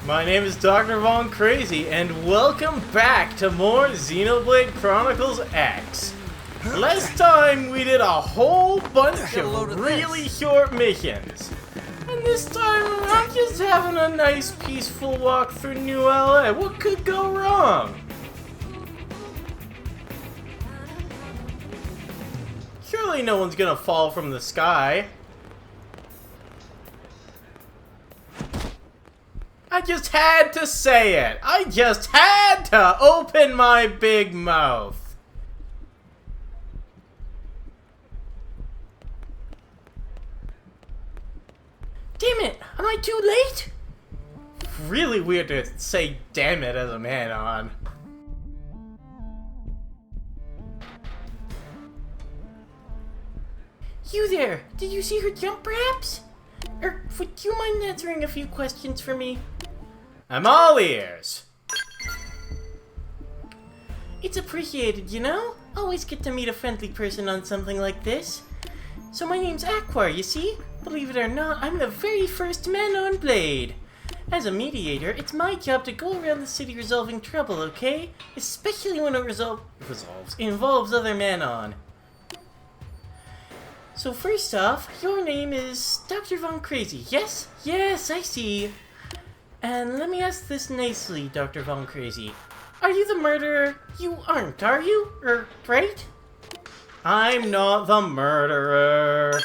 My name is Dr. Von Crazy, and welcome back to more Xenoblade Chronicles X. Last time we did a whole bunch of really short missions. And this time I'm just having a nice peaceful walk through New LA. What could go wrong? Surely no one's gonna fall from the sky. I just had to say it. I just had to open my big mouth. Damn it, am I too late? Really weird to say damn it as a man-on. You there, did you see her jump perhaps? Or would you mind answering a few questions for me? I'm all ears. It's appreciated, you know? Always get to meet a friendly person on something like this. So my name's Aqua, you see? Believe it or not, I'm the very first man on Blade. As a mediator, it's my job to go around the city resolving trouble, okay? Especially when it involves other man-on. So first off, your name is Dr. Von Crazy, yes? Yes, I see. And let me ask this nicely, Dr. Von Crazy. Are you the murderer? You aren't, are you? Right? I'm not the murderer.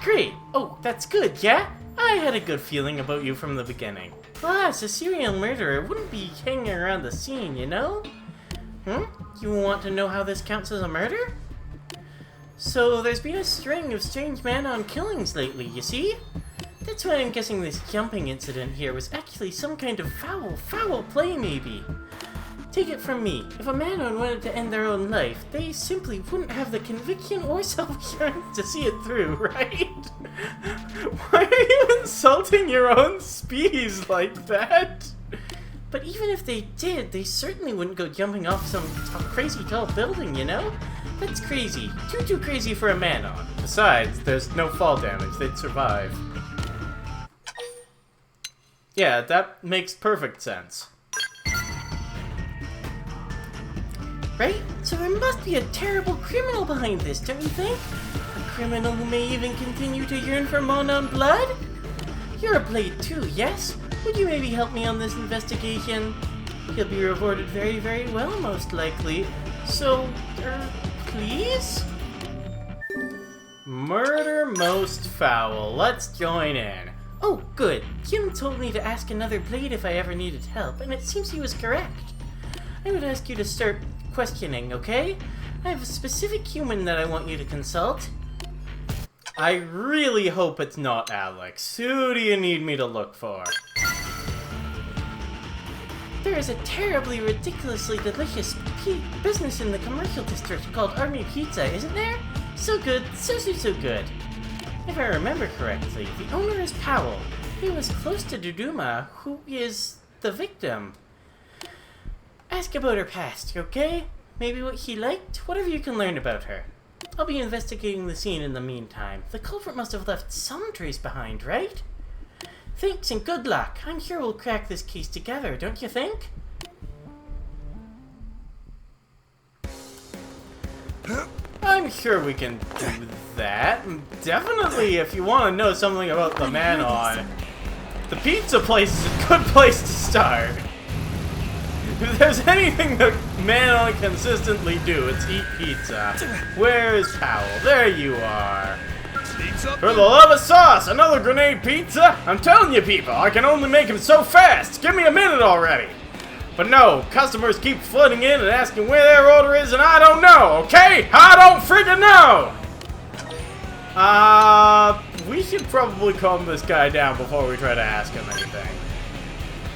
Great. Oh, that's good, yeah? I had a good feeling about you from the beginning. Plus, a serial murderer wouldn't be hanging around the scene, you know? You want to know how this counts as a murder? So, there's been a string of strange man-on killings lately, you see? That's why I'm guessing this jumping incident here was actually some kind of foul play maybe. Take it from me, if a man-on wanted to end their own life, they simply wouldn't have the conviction or self-assurance to see it through, right? Why are you insulting your own species like that? But even if they did, they certainly wouldn't go jumping off some crazy tall building, you know? That's crazy. Too crazy for a man-on. Besides, there's no fall damage. They'd survive. Yeah, that makes perfect sense. Right? So there must be a terrible criminal behind this, don't you think? A criminal who may even continue to yearn for man-on blood? You're a Blade too, yes? Would you maybe help me on this investigation? He'll be rewarded very, very well, most likely. So, please? Murder most foul. Let's join in. Oh, good. Jim told me to ask another Blade if I ever needed help, and it seems he was correct. I would ask you to start questioning, okay? I have a specific human that I want you to consult. I really hope it's not Alex. Who do you need me to look for? There is a terribly, ridiculously delicious business in the commercial district called Army Pizza, isn't there? So good, so good. If I remember correctly, the owner is Powell. He was close to Duduma, who is the victim. Ask about her past, okay? Maybe what she liked, whatever you can learn about her. I'll be investigating the scene in the meantime. The culprit must have left some trace behind, right? Thanks and good luck. I'm sure we'll crack this case together, don't you think? I'm sure we can do that. Definitely, if you want to know something about the man-on. The pizza place is a good place to start. If there's anything that man-on consistently do, it's eat pizza. Where is Powell? There you are. For the love of sauce, another grenade pizza? I'm telling you people, I can only make them so fast. Give me a minute already. But no, customers keep flooding in and asking where their order is, and I don't know, okay? I don't freaking know! We should probably calm this guy down before we try to ask him anything.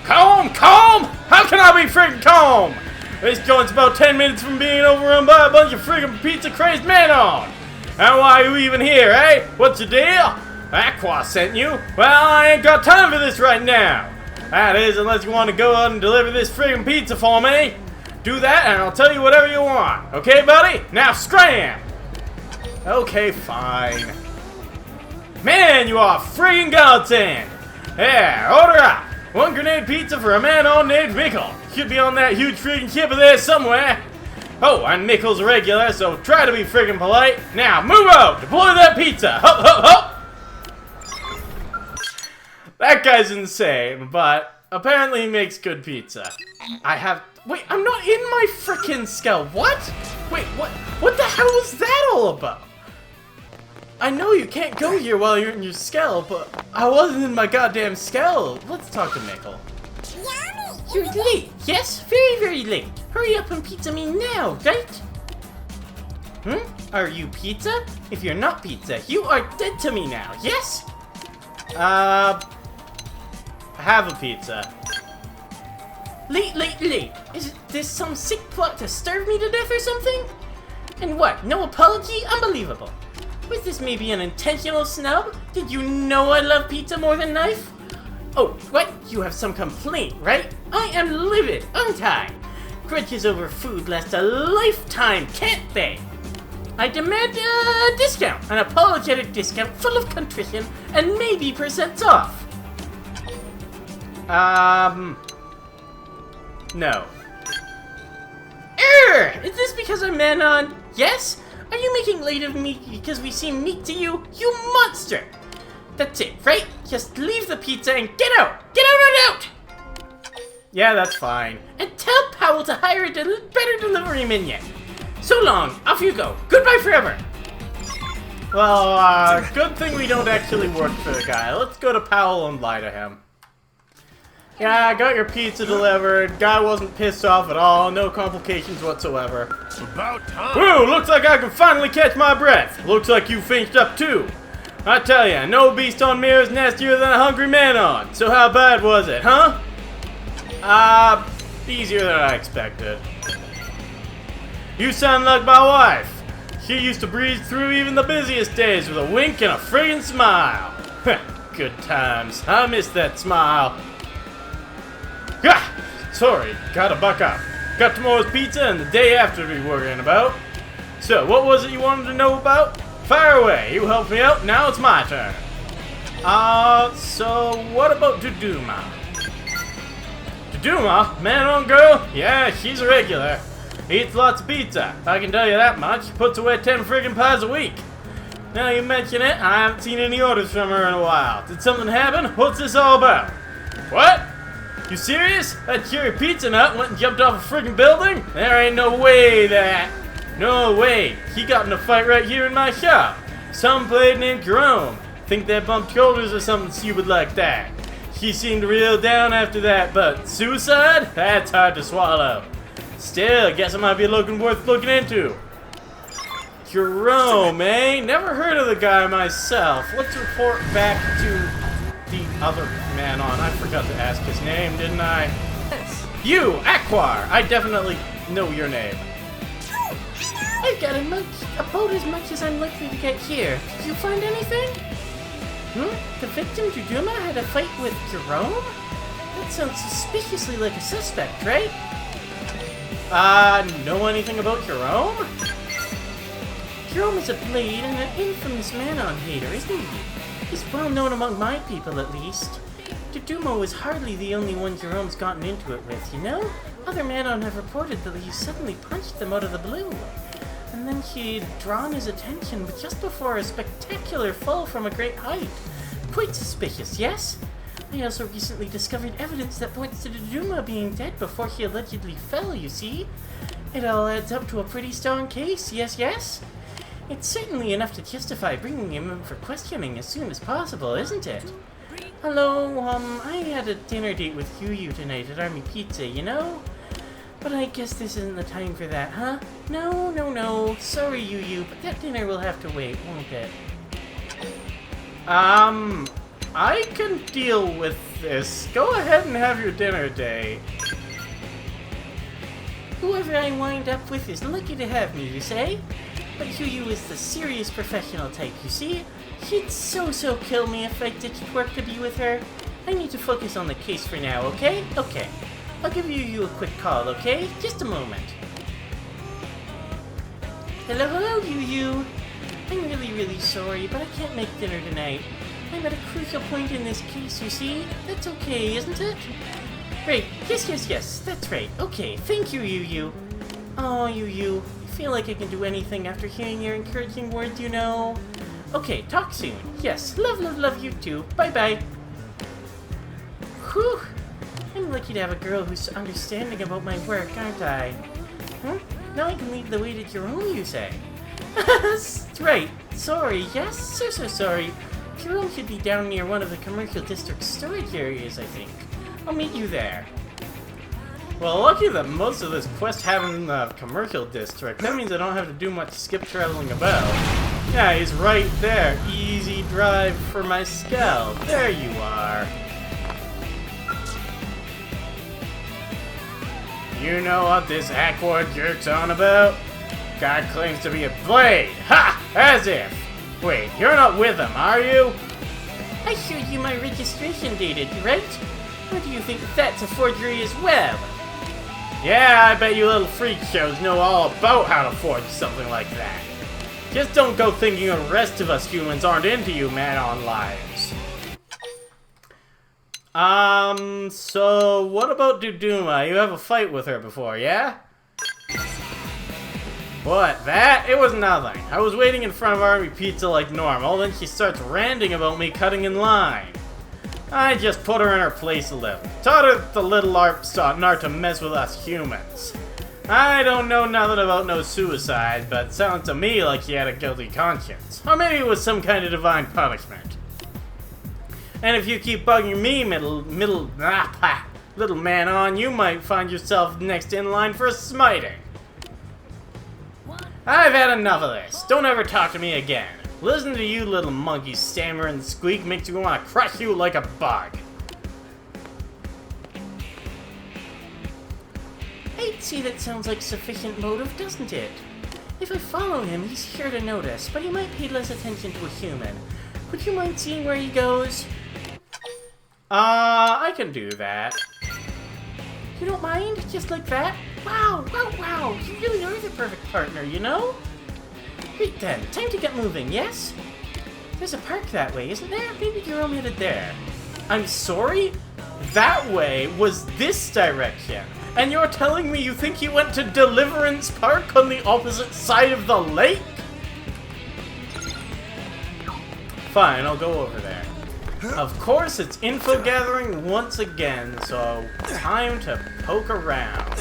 Calm? How can I be freaking calm? This joint's about 10 minutes from being overrun by a bunch of freaking pizza-crazed man-on. And why are you even here, eh? What's your deal? Aqua sent you? Well, I ain't got time for this right now. That is, unless you want to go out and deliver this friggin' pizza for me. Do that, and I'll tell you whatever you want. Okay, buddy? Now scram! Okay, fine. Man, you are friggin' godsend! Yeah, order up! 1 grenade pizza for a man on named Mickle. Should be on that huge friggin' kip of there somewhere. Oh, and Mickle's a regular, so try to be friggin' polite. Now, move out! Deploy that pizza! Hup, hup, hup! That guy's insane, but apparently he makes good pizza. Wait, I'm not in my frickin' skull. What? Wait, what the hell was that all about? I know you can't go here while you're in your skull, but I wasn't in my goddamn skull. Let's talk to Mickle. You're late. Yes, very, very late. Hurry up and pizza me now, right? Are you pizza? If you're not pizza, you are dead to me now, yes? Have a pizza. Late. Is this some sick plot to starve me to death or something? And what, no apology? Unbelievable. Was this maybe an intentional snub? Did you know I love pizza more than knife? Oh, what? You have some complaint, right? I am livid, aren't I? Grudges over food last a lifetime, can't they? I demand a discount, an apologetic discount full of contrition and maybe % off. No. Is this because I'm man on? Yes? Are you making light of me because we seem meat to you? You monster! That's it, right? Just leave the pizza and get out! Get out! Yeah, that's fine. And tell Powell to hire a better delivery minion. So long, off you go. Goodbye forever. Well, good thing we don't actually work for the guy. Let's go to Powell and lie to him. Yeah, I got your pizza delivered. Guy wasn't pissed off at all. No complications whatsoever. About time. Woo! Looks like I can finally catch my breath. Looks like you finished up too. I tell ya, no beast on Mira is nastier than a hungry man on. So how bad was it, huh? Easier than I expected. You sound like my wife. She used to breeze through even the busiest days with a wink and a friggin' smile. Good times. I miss that smile. Gah! Sorry, gotta buck up. Got tomorrow's pizza and the day after to be worrying about. So, what was it you wanted to know about? Fire away, you helped me out, now it's my turn. So what about Duduma? Duduma? Man on girl? Yeah, she's a regular. Eats lots of pizza, I can tell you that much. Puts away 10 friggin' pies a week. Now you mention it, I haven't seen any orders from her in a while. Did something happen? What's this all about? What? You serious? That cherry pizza nut went and jumped off a friggin' building? There ain't no way that... No way. He got in a fight right here in my shop. Some blade named Jerome. Think they bumped shoulders or something stupid like that. She seemed real down after that, but suicide? That's hard to swallow. Still, guess it might be worth looking into. Jerome, eh? Never heard of the guy myself. Let's report back to the other man on. I forgot to ask his name, didn't I? Yes. You, Aquar. I definitely know your name. I've got about as much as I'm likely to get here. Did you find anything? The victim, Duduma, had a fight with Jerome? That sounds suspiciously like a suspect, right? Know anything about Jerome? Jerome is a blade and an infamous man-on hater, isn't he? He's well known among my people, at least. Duduma was hardly the only one Jerome's gotten into it with, you know? Other man-on have reported that he suddenly punched them out of the blue. And then he'd drawn his attention, but just before a spectacular fall from a great height. Quite suspicious, yes? I also recently discovered evidence that points to Duduma being dead before he allegedly fell, you see? It all adds up to a pretty strong case, yes? It's certainly enough to justify bringing him in for questioning as soon as possible, isn't it? Hello, I had a dinner date with Yu tonight at Army Pizza, you know? But I guess this isn't the time for that, huh? No. Sorry, Yu, but that dinner will have to wait, won't it? I can deal with this. Go ahead and have your dinner date. Whoever I wind up with is lucky to have me, you say? But Yu is the serious professional type, you see? She'd so kill me if I ditched work to be with her. I need to focus on the case for now, okay? Okay. I'll give Yu a quick call, okay? Just a moment. Hello, Yu. I'm really sorry, but I can't make dinner tonight. I'm at a crucial point in this case, you see? That's okay, isn't it? Right, yes, that's right. Okay, thank you, Yu. Oh, Yu, I feel like I can do anything after hearing your encouraging words, you know. Okay, talk soon. Yes, love you too. Bye-bye. Whew. I'm lucky to have a girl who's understanding about my work, aren't I? Huh? Now I can lead the way to Jerome, you say? Right. Sorry, yes? So sorry. Jerome should be down near one of the commercial district storage areas, I think. I'll meet you there. Well, lucky that most of this quest happened in the commercial district. That means I don't have to do much skip traveling about. Yeah, he's right there. Easy drive for my scalp. There you are. You know what this Aqua jerk's on about? Guy claims to be a blade. Ha! As if. Wait, you're not with him, are you? I showed you my registration data, right? Or do you think that's a forgery as well? Yeah, I bet you little freak shows know all about how to forge something like that. Just don't go thinking the rest of us humans aren't into you man-on lives. So what about Duduma? You have a fight with her before, yeah? What, that? It was nothing. I was waiting in front of Army Pizza like normal, then she starts ranting about me cutting in line. I just put her in her place a little. Taught her the little art to mess with us humans. I don't know nothing about no suicide, but it sounds to me like she had a guilty conscience. Or maybe it was some kind of divine punishment. And if you keep bugging me, little man on, you might find yourself next in line for a smiting. I've had enough of this. Don't ever talk to me again. Listen to you little monkeys stammer and squeak makes me want to crush you like a bug. I'd say that sounds like sufficient motive, doesn't it? If I follow him, he's sure to notice, but he might pay less attention to a human. Would you mind seeing where he goes? I can do that. You don't mind? Just like that? Wow! You really are the perfect partner, you know? Great then, time to get moving, yes? There's a park that way, isn't there? Maybe Jerome headed there. I'm sorry? That way was this direction. And you're telling me you think he went to Deliverance Park on the opposite side of the lake? Fine, I'll go over there. Of course, it's info gathering once again, so time to poke around.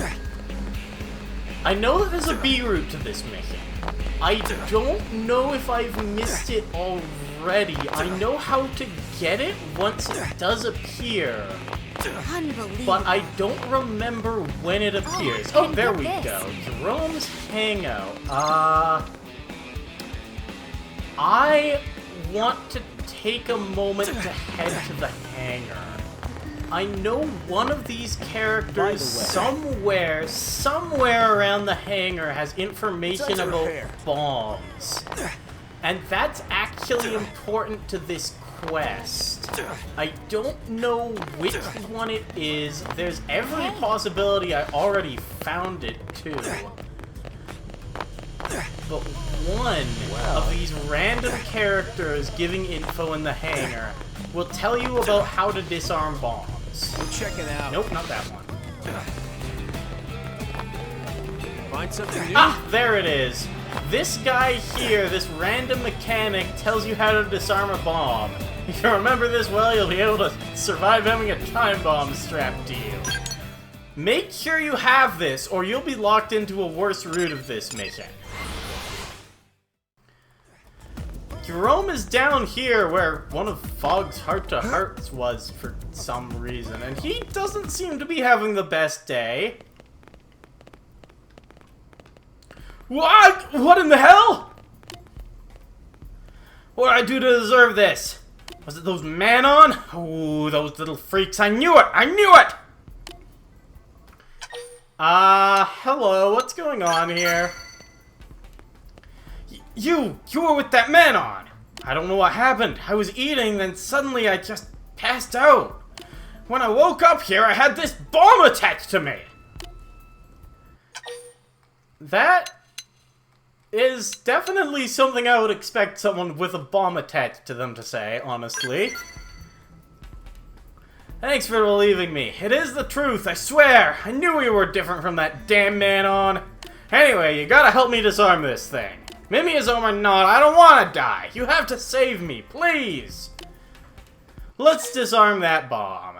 I know that there's a B route to this mission. I don't know if I've missed it already. I know how to get it once it does appear. Unbelievable. But I don't remember when it appears. Oh, there we go. Jerome's Hangout. I want to take a moment to head to the hangar. I know one of these characters somewhere around the hangar has information about bombs. And that's actually important to this quest. I don't know which one it is. There's every possibility I already found it too. But one of these random characters giving info in the hangar will tell you about how to disarm bombs. We'll check it out. Nope, not that one. Find something new? Ah, there it is. This guy here, this random mechanic, tells you how to disarm a bomb. If you remember this well, you'll be able to survive having a time bomb strapped to you. Make sure you have this, or you'll be locked into a worse route of this mission. Jerome is down here where one of Fogg's heart-to-hearts was for some reason, and he doesn't seem to be having the best day. What? What in the hell? What did I do to deserve this? Was it those man-on? Oh, those little freaks. I knew it! I knew it! Hello, what's going on here? You were with that man-on! I don't know what happened. I was eating, then suddenly I just passed out. When I woke up here, I had this bomb attached to me! That is definitely something I would expect someone with a bomb attached to them to say, honestly. Thanks for believing me. It is the truth, I swear. I knew you were different from that damn man on. Anyway, you gotta help me disarm this thing. Mimiism or not, I don't want to die. You have to save me, please. Let's disarm that bomb.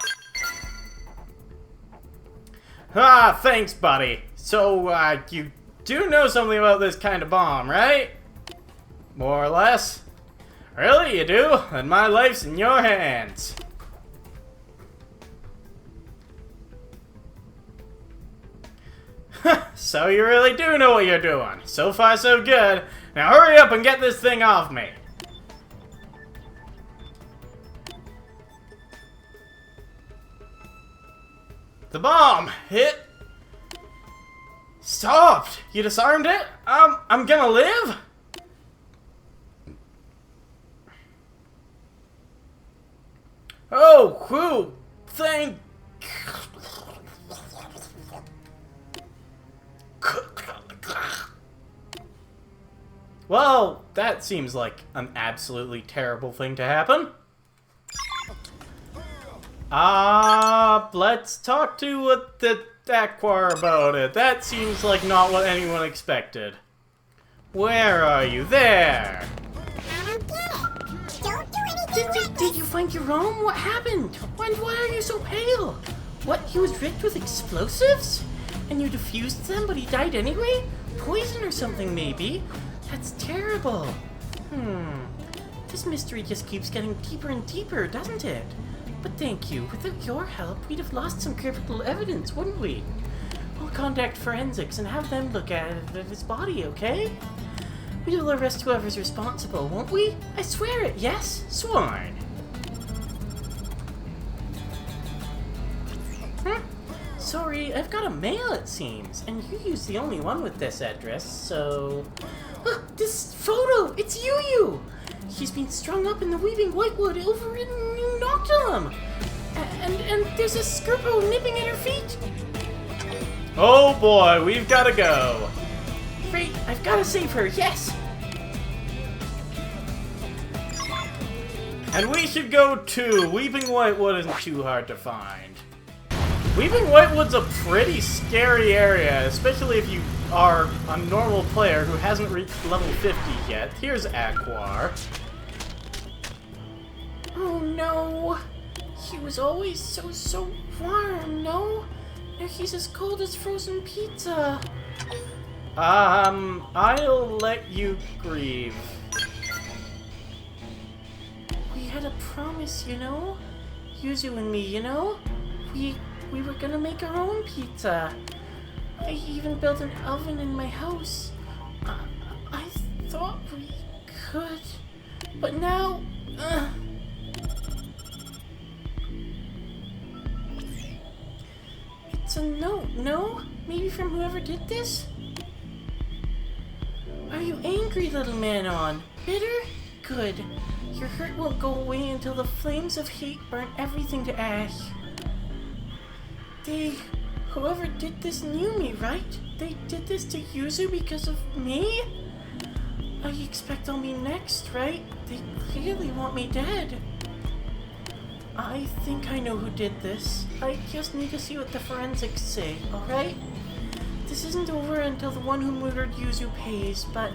Ah, thanks, buddy. So, you do know something about this kind of bomb, right? More or less. Really, you do? Then my life's in your hands. So you really do know what you're doing. So far, so good. Now hurry up and get this thing off me. The bomb hit. Stopped. You disarmed it? I'm gonna live? Oh, whew. Thank... Well, that seems like an absolutely terrible thing to happen. Let's talk to the Aquar about it. That seems like not what anyone expected. Where are you? There! Did you find your room? What happened? Why are you so pale? What, he was rigged with explosives? And you defused them, but he died anyway? Poison or something, maybe? That's terrible. This mystery just keeps getting deeper and deeper, doesn't it? But thank you. Without your help, we'd have lost some critical evidence, wouldn't we? We'll contact forensics and have them look at his body, okay? We will arrest whoever's responsible, won't we? I swear it, yes? Swine. Sorry, I've got a mail, it seems, and Yu's the only one with this address, so... this photo! It's Yu! She's been strung up in the weeping whitewood over in New Noctilum! And there's a Skirpo nipping at her feet! Oh boy, we've gotta go! Great, I've gotta save her, yes! And we should go too! Weeping Whitewood isn't too hard to find. Weeping Whitewood's a pretty scary area, especially if you are a normal player who hasn't reached level 50 yet. Here's Aquar. Oh no! He was always so warm, no? Now he's as cold as frozen pizza. I'll let you grieve. We had a promise, you know? Yuzu and me, you know? We were gonna make our own pizza. I even built an oven in my house. I thought we could, but now... It's a note, no? Maybe from whoever did this? Are you angry, little man-on? Bitter? Good. Your hurt won't go away until the flames of hate burn everything to ash. Whoever did this knew me, right? They did this to Yuzu because of me? I expect I'll be next, right? They clearly want me dead. I think I know who did this. I just need to see what the forensics say, alright? This isn't over until the one who murdered Yuzu pays, but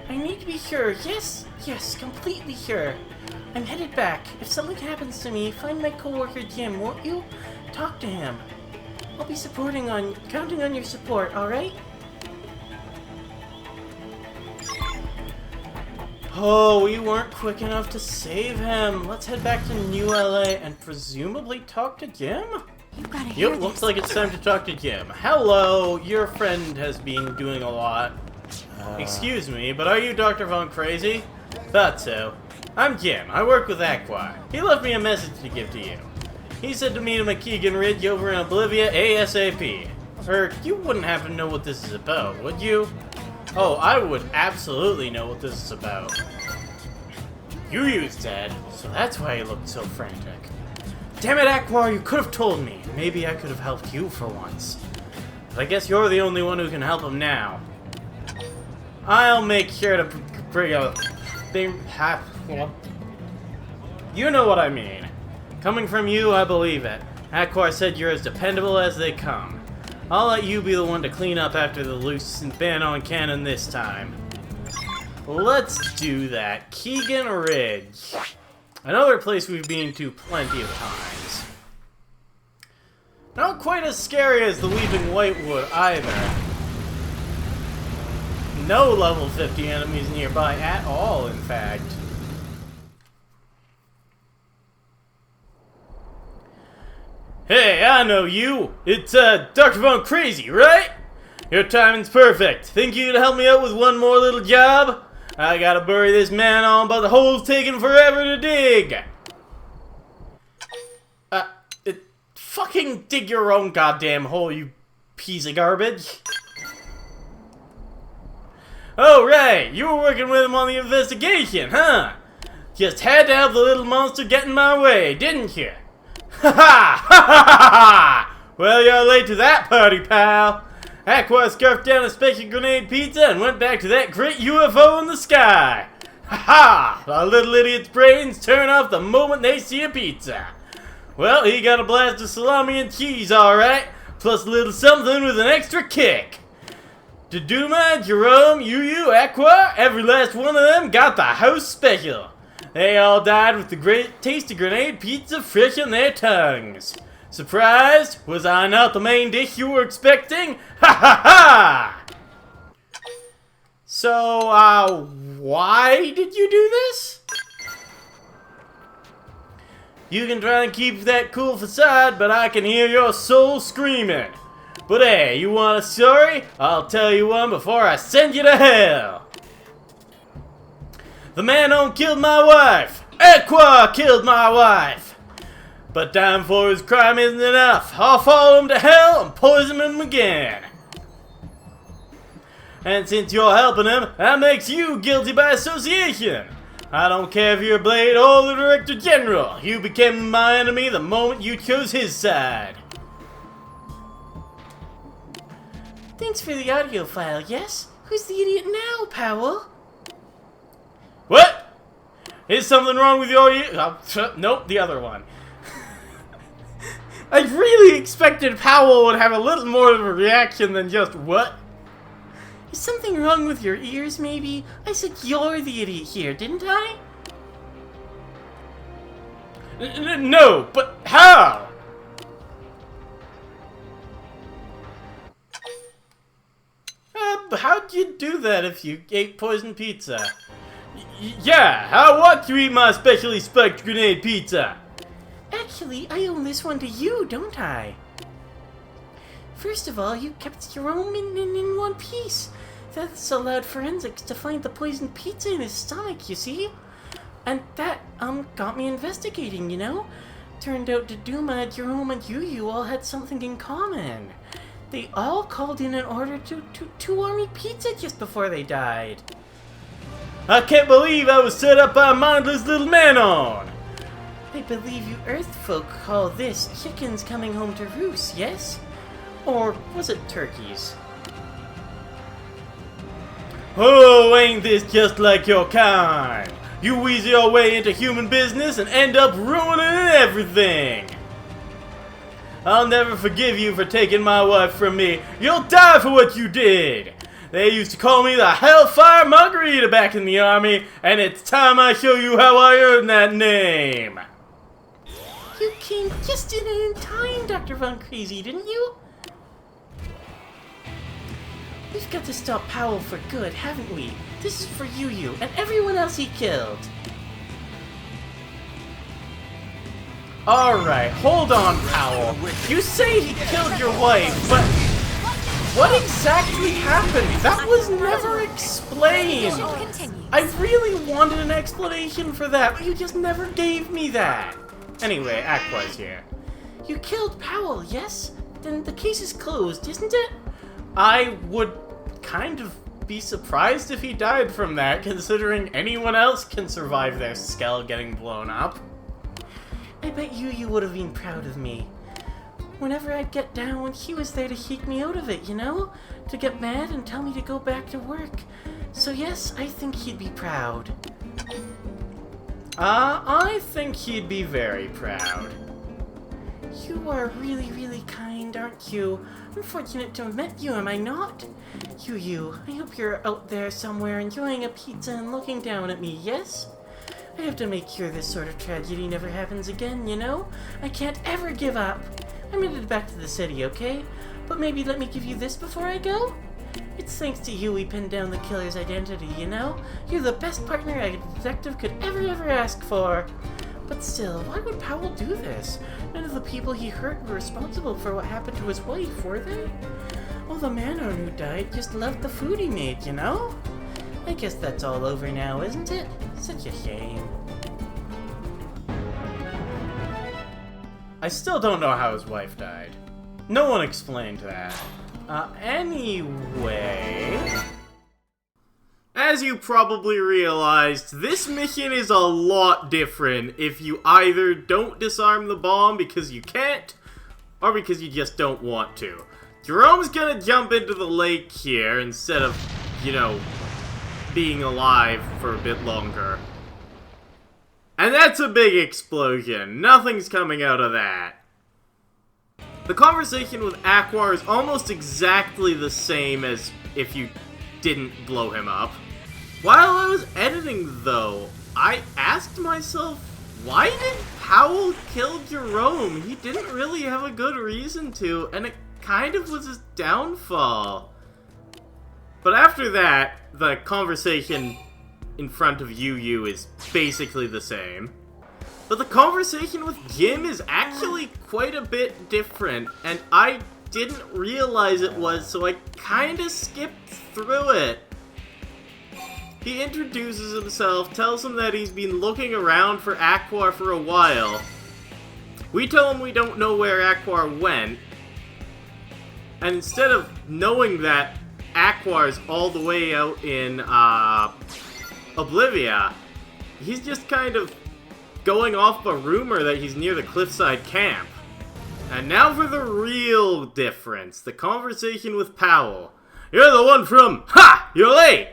I need to be sure. Yes, completely sure. I'm headed back. If something happens to me, find my coworker Jim, won't you? Talk to him. I'll be counting on your support, alright? Oh, we weren't quick enough to save him. Let's head back to New LA and presumably talk to Jim? Yep, looks like it's time to talk to Jim. Hello, your friend has been doing a lot. Excuse me, but are you Dr. Von Crazy? Thought so. I'm Jim. I work with Aqua. He left me a message to give to you. He said to meet him at Keegan Ridge over in Oblivia ASAP. You wouldn't happen to know what this is about, would you? Oh, I would absolutely know what this is about. Yu's dead, so that's why he looked so frantic. Damn it, Aqua, you could have told me. Maybe I could have helped you for once. But I guess you're the only one who can help him now. I'll make sure to bring a big half. You know what I mean. Coming from you, I believe it. Aqua said you're as dependable as they come. I'll let you be the one to clean up after the loose and ban on cannon this time. Let's do that. Keegan Ridge. Another place we've been to plenty of times. Not quite as scary as the Weeping Whitewood either. No level 50 enemies nearby at all, in fact. Hey, I know you! It's, Dr. Von Crazy, right? Your timing's perfect. Think you could help me out with one more little job? I gotta bury this man on, but the hole's taking forever to dig! Fucking dig your own goddamn hole, you piece of garbage. Oh, right, you were working with him on the investigation, huh? Just had to help the little monster get in my way, didn't you? Ha ha! Ha ha ha! Well, you're late to that party, pal. Aqua scarfed down a special grenade pizza and went back to that great UFO in the sky. Ha ha! The little idiot's brains turn off the moment they see a pizza. Well, he got a blast of salami and cheese, alright. Plus a little something with an extra kick. Doduma, Jerome, Yu, Aqua, every last one of them got the house special. They all died with the great tasty grenade pizza fresh on their tongues. Surprised? Was I not the main dish you were expecting? Ha ha ha! So, why did you do this? You can try and keep that cool facade, but I can hear your soul screaming. But hey, you want a story? I'll tell you one before I send you to hell. The man killed my wife. Aqua killed my wife. But time for his crime isn't enough. I'll follow him to hell and poison him again. And since you're helping him, that makes you guilty by association. I don't care if you're Blade or the Director General. You became my enemy the moment you chose his side. Thanks for the audio file, yes? Who's the idiot now, Powell? What? Is something wrong with your ear? Nope, the other one. I really expected Powell would have a little more of a reaction than just, what? Is something wrong with your ears, maybe? I said you're the idiot here, didn't I? No, but how? How'd you do that if you ate poison pizza? Yeah, how want you eat my specially spiked grenade pizza? Actually, I owe this one to you, don't I? First of all, you kept your own in one piece. That's allowed forensics to find the poisoned pizza in his stomach, you see? And that, got me investigating, you know? Turned out Doduma, Jerome, and Yu all had something in common. They all called in order to army pizza just before they died. I can't believe I was set up by a mindless little man-on! I believe you Earth folk call this chickens coming home to roost, yes? Or was it turkeys? Oh, ain't this just like your kind? You weasel your way into human business and end up ruining everything! I'll never forgive you for taking my wife from me. You'll die for what you did! They used to call me the Hellfire Margarita back in the army, and it's time I show you how I earned that name! You came just in time, Dr. Von Crazy, didn't you? We've got to stop Powell for good, haven't we? This is for Yu and everyone else he killed. Alright, hold on, Powell. You say he killed your wife, but what exactly happened? That was never explained. I really wanted an explanation for that, but you just never gave me that. Anyway, Aqua's here. You killed Powell, yes? Then the case is closed, isn't it? I would kind of be surprised if he died from that, considering anyone else can survive their skull getting blown up. I bet Yu would have been proud of me. Whenever I'd get down, he was there to shake me out of it, you know? To get mad and tell me to go back to work. So yes, I think he'd be proud. I think he'd be very proud. You are really, really kind, aren't you? I'm fortunate to have met you, am I not? You, I hope you're out there somewhere enjoying a pizza and looking down at me, yes? I have to make sure this sort of tragedy never happens again, you know? I can't ever give up. I'm headed back to the city, okay? But maybe let me give you this before I go? It's thanks to you we pinned down the killer's identity, you know? You're the best partner a detective could ever ask for. But still, why would Powell do this? None of the people he hurt were responsible for what happened to his wife, were they? Well, the man who died just loved the food he made, you know? I guess that's all over now, isn't it? Such a shame. I still don't know how his wife died. No one explained that. Anyway... As you probably realized, this mission is a lot different if you either don't disarm the bomb because you can't, or because you just don't want to. Jerome's gonna jump into the lake here instead of, you know, being alive for a bit longer. And that's a big explosion. Nothing's coming out of that. The conversation with Aquar is almost exactly the same as if you didn't blow him up. While I was editing, though, I asked myself, why did Powell kill Jerome? He didn't really have a good reason to, and it kind of was his downfall. But after that, the conversation in front of Yu is basically the same. But the conversation with Jim is actually quite a bit different, and I didn't realize it was, so I kinda skipped through it. He introduces himself, tells him that he's been looking around for Aquar for a while. We tell him we don't know where Aquar went, and instead of knowing that Aquar's all the way out in, Oblivia, he's just kind of going off a rumor that he's near the cliffside camp. And now for the real difference, the conversation with Powell. You're the one from... Ha! You're late!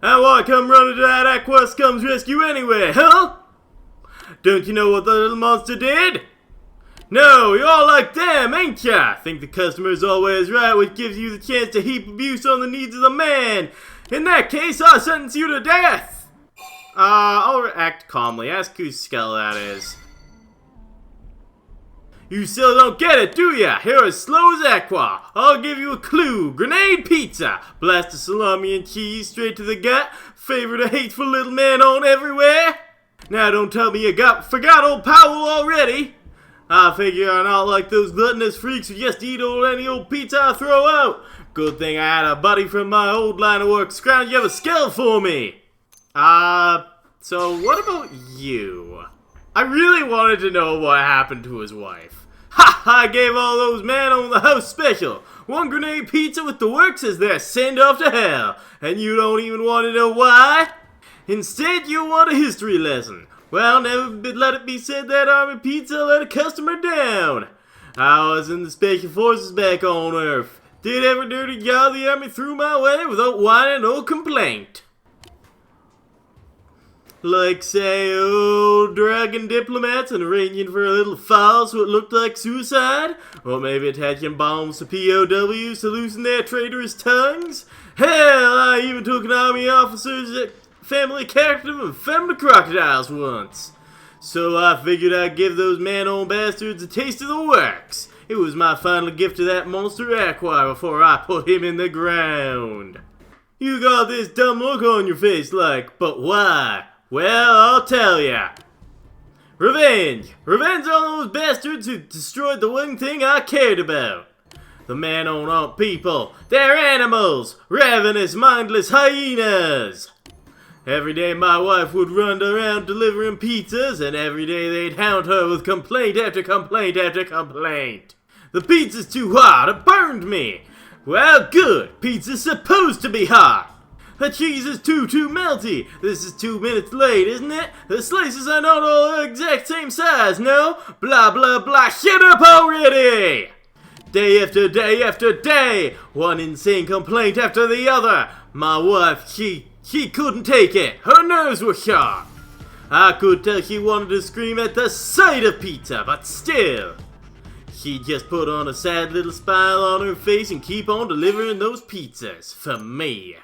And why come running to that Aqua Scum's rescue anyway, huh? Don't you know what the little monster did? No, you're all like them, ain't ya? Think the customer's always right, which gives you the chance to heap abuse on the needs of the man. In that case, I'll sentence you to death! I'll act calmly. Ask whose skull that is. You still don't get it, do ya? You're as slow as Aqua. I'll give you a clue. Grenade pizza. Blast of salami and cheese straight to the gut. Favorite a hateful little man on everywhere. Now don't tell me you forgot old Powell already. I figure you're not like those gluttonous freaks who just eat any old pizza I throw out. Good thing I had a buddy from my old line of work scrounge up a skull for me. So what about you? I really wanted to know what happened to his wife. Ha! I gave all those men on the house special. One grenade pizza with the works as their send off to hell. And you don't even want to know why? Instead, you want a history lesson. Well, never let it be said that Army Pizza let a customer down. I was in the Special Forces back on Earth. Did every dirty job the Army threw my way without whining or complaint. Like, say, old dragon diplomats and arranging for a little fall so it looked like suicide? Or maybe attaching bombs to POWs to loosen their traitorous tongues? Hell, I even took an army officer's family character and fed him to crocodiles once. So I figured I'd give those man-owned bastards a taste of the works. It was my final gift to that monster Aqua before I put him in the ground. You got this dumb look on your face like, but why? Well, I'll tell ya. Revenge! Revenge on those bastards who destroyed the one thing I cared about. The man-owned people. They're animals! Ravenous, mindless hyenas! Every day my wife would run around delivering pizzas, and every day they'd hound her with complaint after complaint after complaint. The pizza's too hot, it burned me! Well, good, pizza's supposed to be hot! The cheese is too melty! This is 2 minutes late, isn't it? The slices are not all the exact same size, no? Blah blah blah, shut up already! Day after day after day, one insane complaint after the other. My wife, she couldn't take it. Her nerves were shot. I could tell she wanted to scream at the sight of pizza, but still. She just put on a sad little smile on her face and keep on delivering those pizzas for me.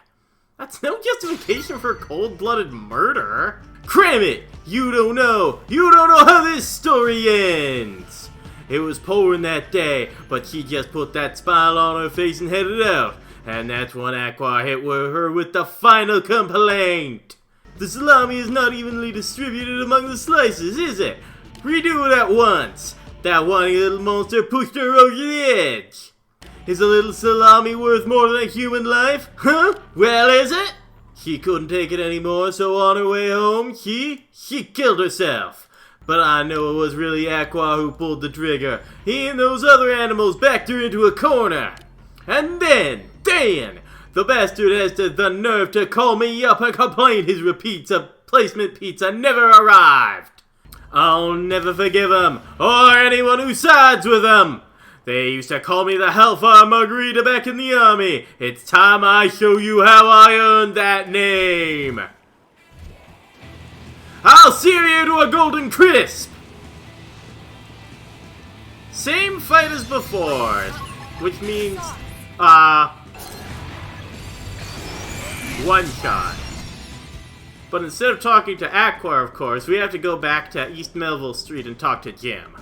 That's no justification for cold-blooded murder. Cram it! You don't know how this story ends. It was pouring that day, but she just put that smile on her face and headed out. And that's when Aqua hit her with the final complaint. The salami is not evenly distributed among the slices, is it? Redo it at once. That whiny little monster pushed her over the edge. Is a little salami worth more than a human life? Huh? Well, is it? She couldn't take it anymore, so on her way home, she killed herself. But I know it was really Aqua who pulled the trigger. He and those other animals backed her into a corner. And then, Dan, the bastard has the nerve to call me up and complain his replacement pizza never arrived. I'll never forgive him, or anyone who sides with him. They used to call me the Hellfire Margarita back in the army. It's time I show you how I earned that name. I'll sear you to a golden crisp! Same fight as before, which means, one shot. But instead of talking to Aqua, of course, we have to go back to East Melville Street and talk to Jim.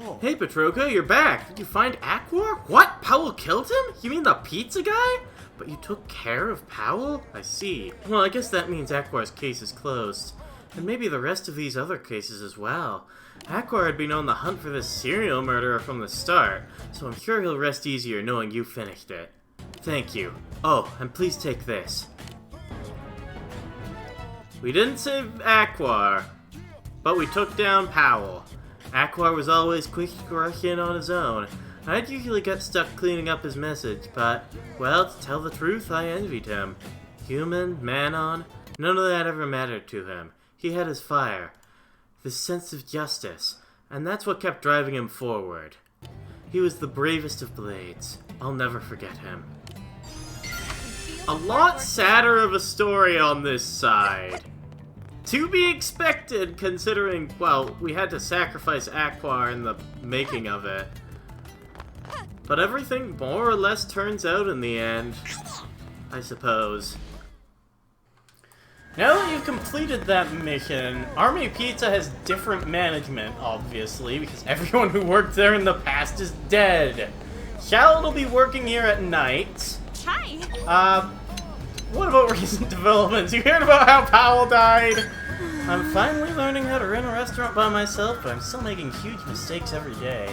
Oh. Hey, Petroka, you're back. Did you find Aqua? What? Powell killed him? You mean the pizza guy? But you took care of Powell? I see. Well, I guess that means Aqua's case is closed. And maybe the rest of these other cases as well. Aqua had been on the hunt for this serial murderer from the start, so I'm sure he'll rest easier knowing you finished it. Thank you. Oh, and please take this. We didn't save Aqua, but we took down Powell. Aqua was always quick to rush in on his own. I'd usually get stuck cleaning up his message, but, well, to tell the truth, I envied him. Human, man-on, none of that ever mattered to him. He had his fire, this sense of justice, and that's what kept driving him forward. He was the bravest of blades. I'll never forget him. A lot sadder of a story on this side. To be expected, considering, well, we had to sacrifice Aqua in the making of it. But everything more or less turns out in the end, I suppose. Now that you've completed that mission, Army Pizza has different management, obviously, because everyone who worked there in the past is dead. Charlotte will be working here at night. Hi. What about recent developments? You heard about how Powell died? I'm finally learning how to run a restaurant by myself, but I'm still making huge mistakes every day.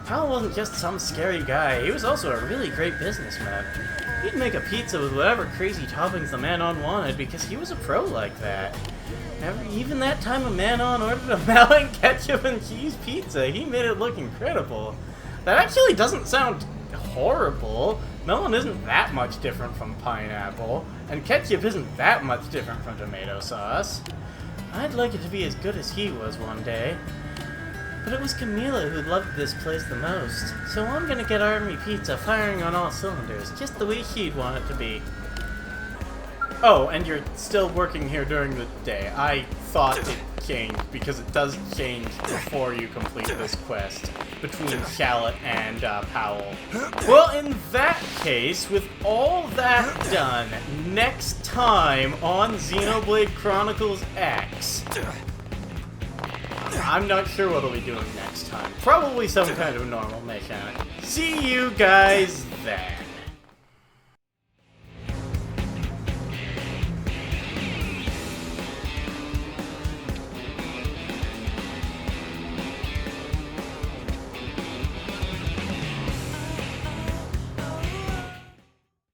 Powell wasn't just some scary guy, he was also a really great businessman. He'd make a pizza with whatever crazy toppings the man-on wanted because he was a pro like that. Even that time a man-on ordered a melon, ketchup, and cheese pizza, he made it look incredible. That actually doesn't sound horrible. Melon isn't that much different from pineapple, and ketchup isn't that much different from tomato sauce. I'd like it to be as good as he was one day. But it was Camila who loved this place the most, so I'm gonna get Army Pizza firing on all cylinders, just the way she'd want it to be. Oh, and you're still working here during the day. I thought it changed, because it does change before you complete this quest, between Shallot and Powell. Well, in that case, with all that done, next time on Xenoblade Chronicles X, I'm not sure what I'll be doing next time. Probably some kind of normal mission. See you guys then.